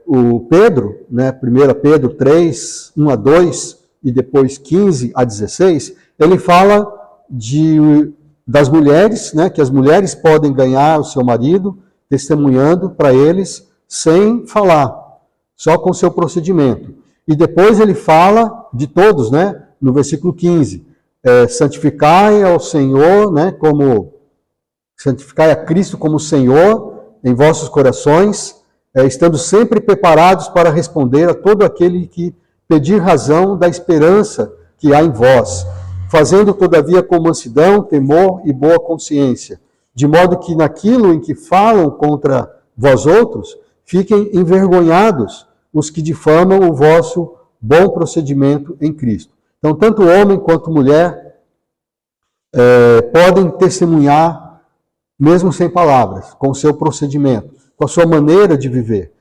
O Pedro, né, 1 Pedro 3, 1 a 2 e depois 15 a 16, ele fala das mulheres, né, que as mulheres podem ganhar o seu marido testemunhando para eles sem falar, só com o seu procedimento. E depois ele fala de todos, né, no versículo 15, santificai ao Senhor, né, santificai a Cristo como Senhor em vossos corações, estando sempre preparados para responder a todo aquele que pedir razão da esperança que há em vós, fazendo todavia com mansidão, temor e boa consciência, de modo que naquilo em que falam contra vós outros, fiquem envergonhados os que difamam o vosso bom procedimento em Cristo. Então, tanto homem quanto mulher podem testemunhar, mesmo sem palavras, com o seu procedimento, com a sua maneira de viver.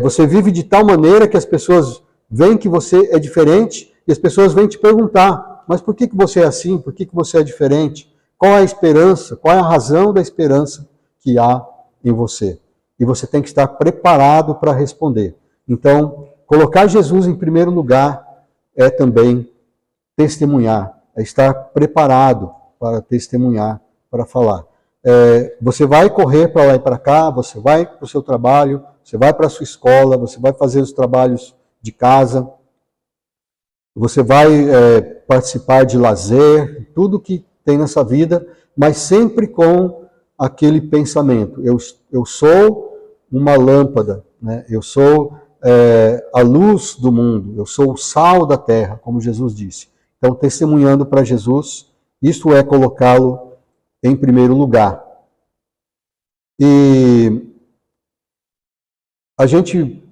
Você vive de tal maneira que as pessoas veem que você é diferente e as pessoas vêm te perguntar, mas por que você é assim? Por que você é diferente? Qual é a esperança? Qual é a razão da esperança que há em você? E você tem que estar preparado para responder. Então, colocar Jesus em primeiro lugar é também testemunhar, é estar preparado para testemunhar, para falar. Você vai correr para lá e para cá, você vai para o seu trabalho, você vai para a sua escola, você vai fazer os trabalhos de casa, você vai participar de lazer, tudo que tem nessa vida, mas sempre com aquele pensamento: eu sou uma lâmpada, né? Eu sou a luz do mundo, eu sou o sal da terra, como Jesus disse. Então, testemunhando para Jesus, isso é colocá-lo em primeiro lugar. E a gente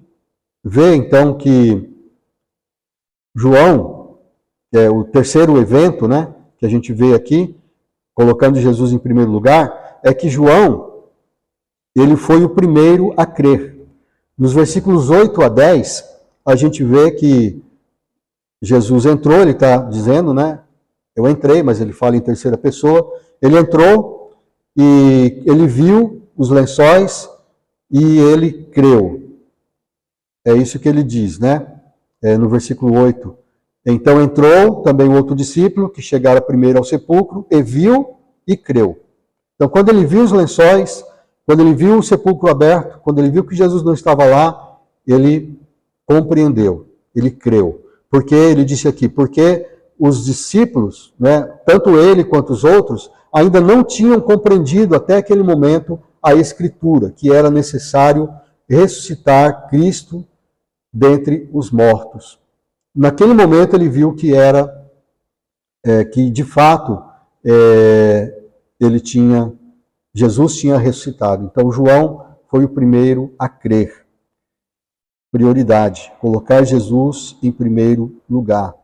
vê então que João, que é o terceiro evento, né, que a gente vê aqui, colocando Jesus em primeiro lugar, é que João, ele foi o primeiro a crer. Nos versículos 8 a 10, a gente vê que Jesus entrou, ele está dizendo, né, eu entrei, mas ele fala em terceira pessoa, ele entrou e ele viu os lençóis e ele creu. É isso que ele diz, né? No versículo 8. Então entrou também o outro discípulo, que chegara primeiro ao sepulcro, e viu e creu. Então, quando ele viu os lençóis, quando ele viu o sepulcro aberto, quando ele viu que Jesus não estava lá, ele compreendeu, ele creu. Porque ele disse aqui, porque os discípulos, né, tanto ele quanto os outros, ainda não tinham compreendido até aquele momento a Escritura, que era necessário ressuscitar Cristo dentre os mortos. Naquele momento ele viu que que de fato Jesus tinha ressuscitado. Então João foi o primeiro a crer. Prioridade, colocar Jesus em primeiro lugar.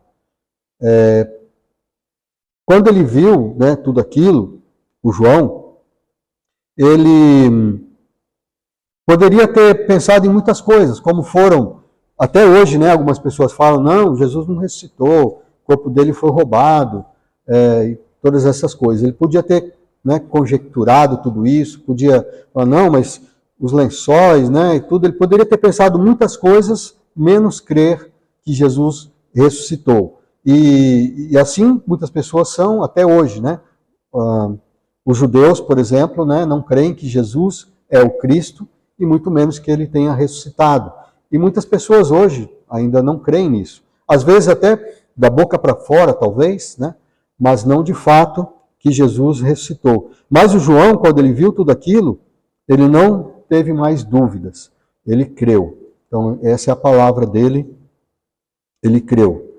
Quando ele viu, né, tudo aquilo, o João, ele poderia ter pensado em muitas coisas, como foram até hoje, né? Algumas pessoas falam, não, Jesus não ressuscitou, o corpo dele foi roubado, e todas essas coisas. Ele podia ter, né, conjecturado tudo isso, podia falar, não, mas os lençóis, né, e tudo, ele poderia ter pensado muitas coisas, menos crer que Jesus ressuscitou. E assim muitas pessoas são até hoje, né? Os judeus, por exemplo, né, não creem que Jesus é o Cristo e muito menos que ele tenha ressuscitado. E muitas pessoas hoje ainda não creem nisso. Às vezes até da boca para fora, talvez, né? Mas não de fato que Jesus ressuscitou. Mas o João, quando ele viu tudo aquilo, ele não teve mais dúvidas. Ele creu. Então essa é a palavra dele. Ele creu.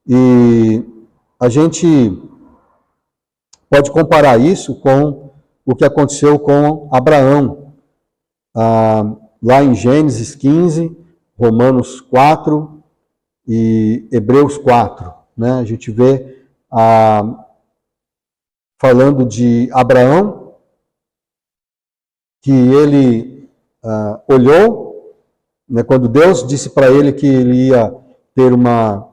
E a gente pode comparar isso com o que aconteceu com Abraão. Lá em Gênesis 15, Romanos 4 e Hebreus 4. Né? A gente vê falando de Abraão, que ele olhou, né, quando Deus disse para ele que ele ia ter uma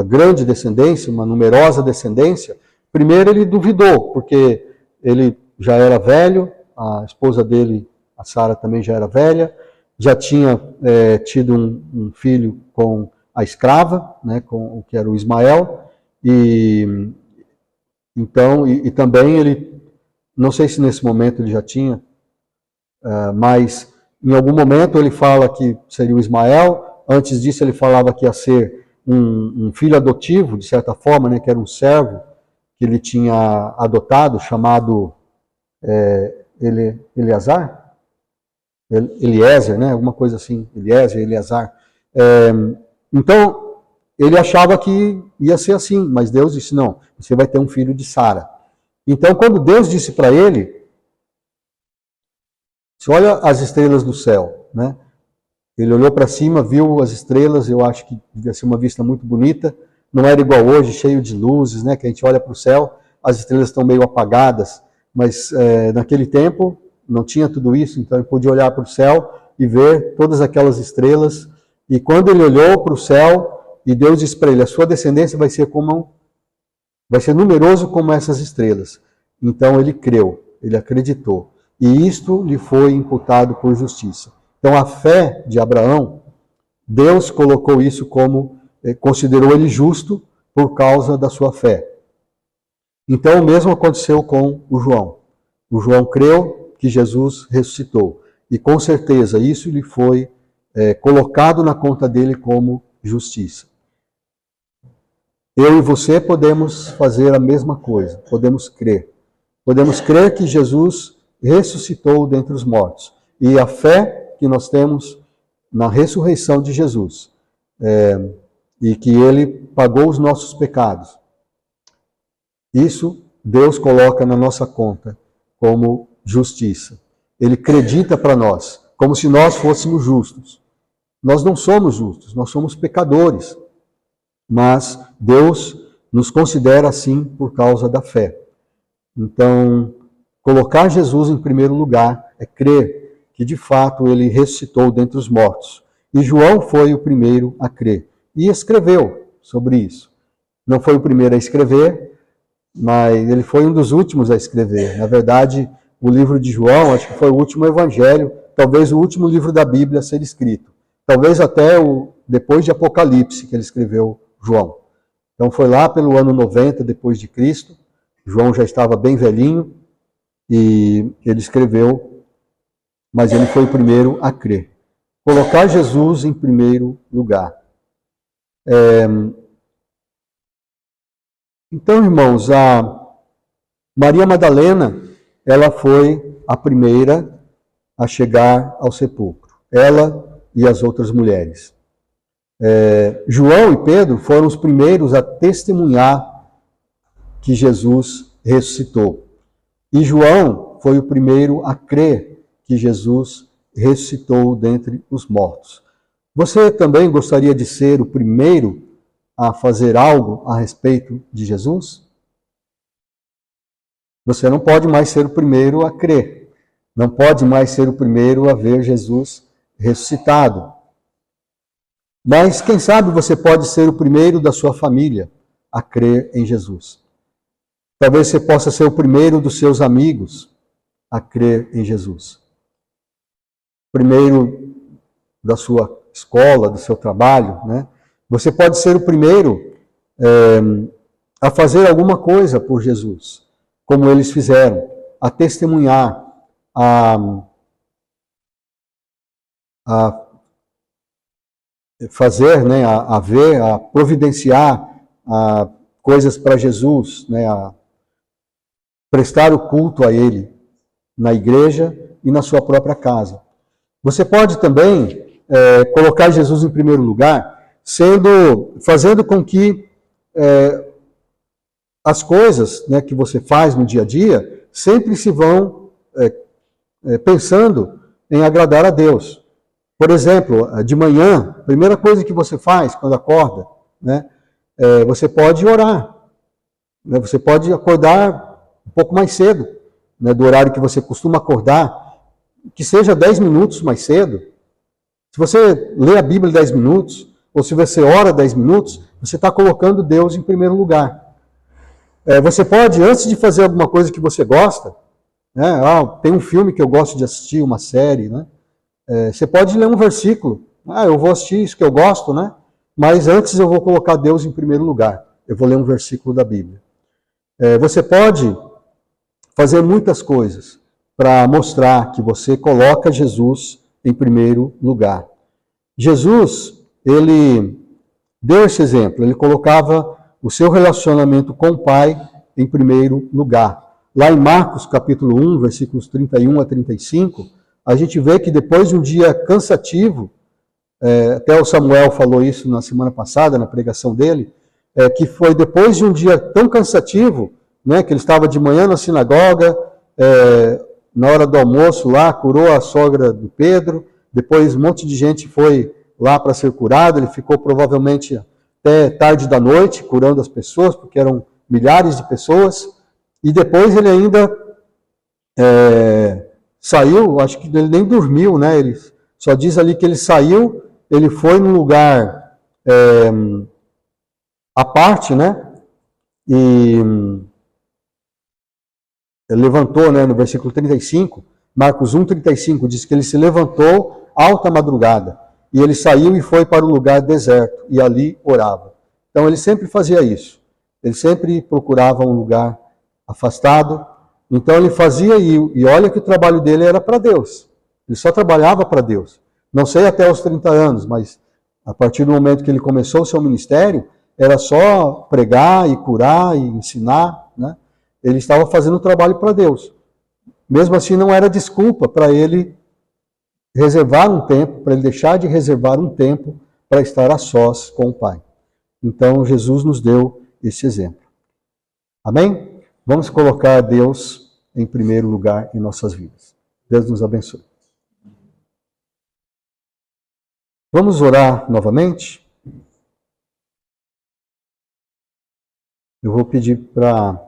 grande descendência, uma numerosa descendência, primeiro ele duvidou, porque ele já era velho, a esposa dele, a Sara, também já era velha, já tinha tido um filho com a escrava, né, com o que era o Ismael, e então e também ele, não sei se nesse momento ele já tinha, mas em algum momento ele fala que seria o Ismael. Antes disso ele falava que ia ser um filho adotivo, de certa forma, né, que era um servo que ele tinha adotado, chamado Eleazar? Eliezer, né? Alguma coisa assim, Eliezer, Eleazar. Então, ele achava que ia ser assim, mas Deus disse, não, você vai ter um filho de Sara. Então, quando Deus disse para ele, você olha as estrelas do céu, né? Ele olhou para cima, viu as estrelas, eu acho que devia ser uma vista muito bonita, não era igual hoje, cheio de luzes, né? Que a gente olha para o céu, as estrelas estão meio apagadas, mas naquele tempo não tinha tudo isso, então ele podia olhar para o céu e ver todas aquelas estrelas. E quando ele olhou para o céu, e Deus disse para ele, a sua descendência vai ser numeroso como essas estrelas. Então ele creu, ele acreditou. E isto lhe foi imputado por justiça. Então a fé de Abraão, Deus colocou isso como, considerou ele justo por causa da sua fé. Então o mesmo aconteceu com o João. O João creu que Jesus ressuscitou. E com certeza isso lhe foi colocado na conta dele como justiça. Eu e você podemos fazer a mesma coisa, podemos crer. Podemos crer que Jesus ressuscitou dentre os mortos. E a fé que nós temos na ressurreição de Jesus, e que ele pagou os nossos pecados, isso Deus coloca na nossa conta como justiça. Ele acredita para nós, como se nós fôssemos justos. Nós não somos justos, nós somos pecadores. Mas Deus nos considera assim por causa da fé. Então, colocar Jesus em primeiro lugar é crer que de fato ele ressuscitou dentre os mortos. E João foi o primeiro a crer e escreveu sobre isso. Não foi o primeiro a escrever, mas ele foi um dos últimos a escrever. Na verdade, o livro de João, acho que foi o último evangelho, talvez o último livro da Bíblia a ser escrito. Talvez até depois de Apocalipse que ele escreveu João. Então foi lá pelo ano 90 depois de Cristo. João já estava bem velhinho e ele escreveu, mas ele foi o primeiro a crer. Colocar Jesus em primeiro lugar. Então, irmãos, a Maria Madalena, ela foi a primeira a chegar ao sepulcro. Ela e as outras mulheres. João e Pedro foram os primeiros a testemunhar que Jesus ressuscitou. E João foi o primeiro a crer que Jesus ressuscitou dentre os mortos. Você também gostaria de ser o primeiro a fazer algo a respeito de Jesus? Você não pode mais ser o primeiro a crer. Não pode mais ser o primeiro a ver Jesus ressuscitado. Mas, quem sabe, você pode ser o primeiro da sua família a crer em Jesus. Talvez você possa ser o primeiro dos seus amigos a crer em Jesus. Primeiro da sua escola, do seu trabalho, né? Você pode ser o primeiro a fazer alguma coisa por Jesus, como eles fizeram, a testemunhar, a fazer, né, a ver, a providenciar coisas para Jesus, né, a prestar o culto a Ele na igreja e na sua própria casa. Você pode também colocar Jesus em primeiro lugar, fazendo com que as coisas, né, que você faz no dia a dia sempre se vão pensando em agradar a Deus. Por exemplo, de manhã, a primeira coisa que você faz quando acorda, né, você pode orar. Né, você pode acordar um pouco mais cedo, né, do horário que você costuma acordar, que seja 10 minutos mais cedo. Se você lê a Bíblia 10 minutos, ou se você ora 10 minutos, você está colocando Deus em primeiro lugar. Você pode, antes de fazer alguma coisa que você gosta, né, tem um filme que eu gosto de assistir, uma série, né? Você pode ler um versículo. Eu vou assistir isso que eu gosto, né? Mas antes eu vou colocar Deus em primeiro lugar. Eu vou ler um versículo da Bíblia. Você pode fazer muitas coisas para mostrar que você coloca Jesus em primeiro lugar. Jesus, ele deu esse exemplo. Ele colocava o seu relacionamento com o Pai em primeiro lugar. Lá em Marcos, capítulo 1, versículos 31 a 35, a gente vê que depois de um dia cansativo, até o Samuel falou isso na semana passada, na pregação dele, que foi depois de um dia tão cansativo, né, que ele estava de manhã na sinagoga, na hora do almoço lá, curou a sogra do Pedro, depois um monte de gente foi lá para ser curado, ele ficou provavelmente até tarde da noite curando as pessoas, porque eram milhares de pessoas, e depois ele ainda saiu, acho que ele nem dormiu, né? Ele só diz ali que ele saiu, ele foi num lugar à parte, né? E ele levantou, né, no versículo 35, Marcos 1:35, diz que ele se levantou alta madrugada, e ele saiu e foi para o lugar deserto, e ali orava. Então ele sempre fazia isso, ele sempre procurava um lugar afastado, então ele fazia, e olha que o trabalho dele era para Deus, ele só trabalhava para Deus. Não sei até os 30 anos, mas a partir do momento que ele começou o seu ministério, era só pregar e curar e ensinar, né? Ele estava fazendo o trabalho para Deus. Mesmo assim, não era desculpa para ele reservar um tempo, para ele deixar de reservar um tempo para estar a sós com o Pai. Então, Jesus nos deu esse exemplo. Amém? Vamos colocar Deus em primeiro lugar em nossas vidas. Deus nos abençoe. Vamos orar novamente? Eu vou pedir para